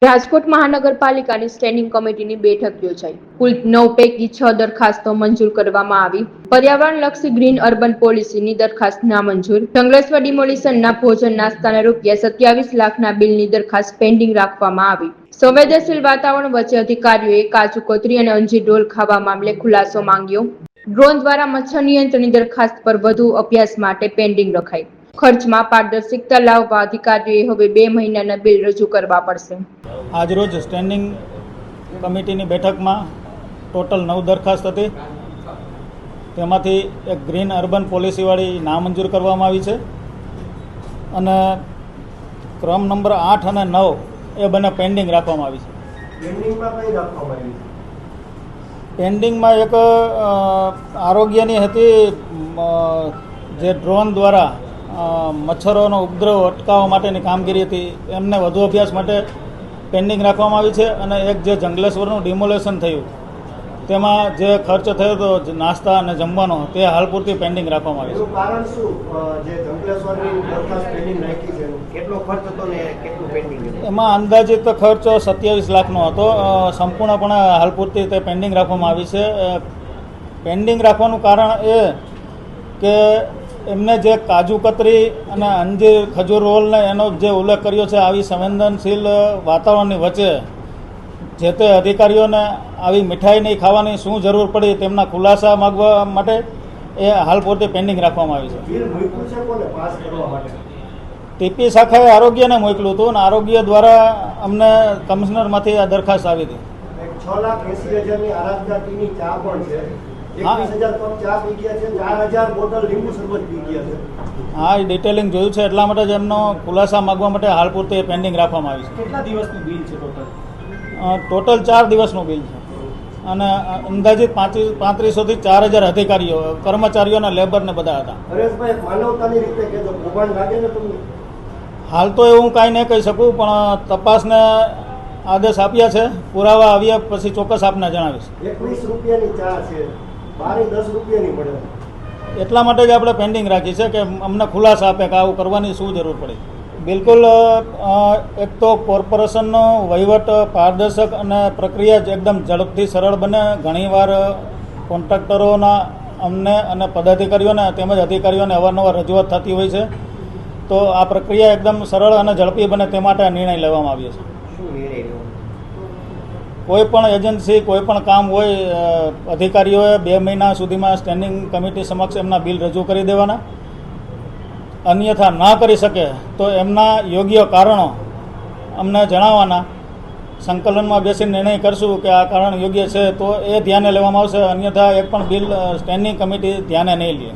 રાજકોટ મહાનગરપાલિકાની સ્ટેન્ડિંગ કમિટીની બેઠક યોજાઈ. કુલ 9 પૈકી 6 દરખાસ્તો મંજૂર કરવામાં આવી. પર્યાવરણલક્ષી ગ્રીન અર્બન પોલિસીની દરખાસ્ત નામંજૂર. જંગલેશ્વર ડિમોલિશનના ભોજન નાસ્તાના ₹27 લાખના બિલની દરખાસ્ત પેન્ડિંગ રાખવામાં આવી. સંવેદનશીલ વાતાવરણ વચ્ચે અધિકારીઓએ કાજુ કતરી અને અંજીર રોલ ખાવા મામલે ખુલાસો માંગ્યો. ડ્રોન દ્વારા મચ્છર નિયંત્રણની દરખાસ્ત પર વધુ અભ્યાસ માટે પેન્ડિંગ રખાઈ. ખર્ચમાં પારદર્શિકતા લાવવા અધિકારીઓએ હવે 2 મહિનાના બિલ રજૂ કરવા પડશે. આજરોજ સ્ટેન્ડિંગ કમિટીની બેઠકમાં ટોટલ 9 દરખાસ્ત હતી. તેમાંથી એક ગ્રીન અર્બન પોલિસીવાળી નામંજૂર કરવામાં આવી છે અને ક્રમ નંબર 8 અને 9 એ બંને પેન્ડિંગ રાખવામાં આવી છે. પેન્ડિંગમાં એક આરોગ્યની હતી, જે ડ્રોન દ્વારા મચ્છરોનો ઉપદ્રવ અટકાવવા માટેની કામગીરી હતી, એમને વધુ અભ્યાસ માટે પેન્ડિંગ રાખવામાં આવી છે. અને એક જે જંગલેશ્વરનું ડિમોલેશન થયું તેમાં જે ખર્ચ થયો હતો નાસ્તા અને જમવાનો, તે હાલ પૂરતી પેન્ડિંગ રાખવામાં આવી છે. કારણ શું જે જંગલેશ્વરની દરખાસ્ત પેન્ડિંગ રાખી છે, કેટલો ખર્ચ હતો ને કેટલું પેન્ડિંગ? એમાં અંદાજિત ખર્ચ 27 લાખનો હતો. સંપૂર્ણપણે હાલ પૂરતી તે પેન્ડિંગ રાખવામાં આવી છે. પેન્ડિંગ રાખવાનું કારણ એ કે એમને જે કાજુ કતરી અને અંજીર ખજૂર રોલને એનો જે ઉલ્લેખ કર્યો છે, આવી સંવેદનશીલ વાતાવરણની વચ્ચે જે તે અધિકારીઓને આવી મીઠાઈ નહીં ખાવાની શું જરૂર પડી, તેમના ખુલાસા માગવા માટે એ હાલ પૂરતી પેન્ડિંગ રાખવામાં આવી છે. ટીપી શાખાએ આરોગ્યને મોકલ્યું હતું અને આરોગ્ય દ્વારા અમને કમિશનરમાંથી આ દરખાસ્ત આવી હતી. 6,80,000ની આરાધના ટીની ચા પણ છે. 21,000 કપ ચા પી ગયા છે, 4,000 બોટલ લીંબુ શરબત પી ગયા છે. હા, એ ડિટેલિંગ જોયું છે, એટલા માટે જ એમનો ખુલાસા માગવા માટે હાલ પૂરતી પેન્ડિંગ રાખવામાં આવી છે. કેટલા દિવસનું બિલ છે ટોટલ? ટોટલ 4 દિવસનું બિલ છે અને અંદાજિત 3500 થી 4,000 અધિકારીઓ, કર્મચારીઓ અને લેબરને બધા હતા. હરેશભાઈ, માનવતાની રીતે કહેજો, કૌભાંડ લાગે ને તમને? હાલ તો એવું કાંઈ નહીં કહી શકું, પણ તપાસને આદેશ આપ્યા છે. પુરાવા આવ્યા પછી ચોક્કસ આપને જણાવીશ. 21 રૂપિયાની ચા છે, બારી 10 રૂપિયાની મળે. એટલા માટે જ આપણે પેન્ડિંગ રાખી છે કે અમને ખુલાસા આપે કે આવું કરવાની શું જરૂર પડી. બિલકુલ, એક તો કોર્પોરેશનનો વહીવટ પારદર્શક અને પ્રક્રિયા જ એકદમ ઝડપથી સરળ બને. ઘણીવાર કોન્ટ્રાક્ટરોના અમને અને પદાધિકારીઓને તેમજ અધિકારીઓને અવારનવાર રજૂઆત થતી હોય છે. તો આ પ્રક્રિયા એકદમ સરળ અને ઝડપી બને તે માટે નિર્ણય લેવામાં આવ્યો છે. કોઈ પણ એજન્સી, કોઈ પણ કામ હોય, અધિકારીઓએ 2 મહિના સુધીમાં સ્ટેન્ડિંગ કમિટી સમક્ષ એમના બિલ રજૂ કરી દેવાના. અન્યથા ના કરી શકે તો એમના યોગ્ય કારણો અમને જણાવવાના. સંકલનમાં બેસીને નિર્ણય કરશું કે આ કારણ યોગ્ય છે તો એ ધ્યાને લેવામાં આવશે. અન્યથા એક પણ બિલ સ્ટેન્ડિંગ કમિટી ધ્યાને નહીં લે.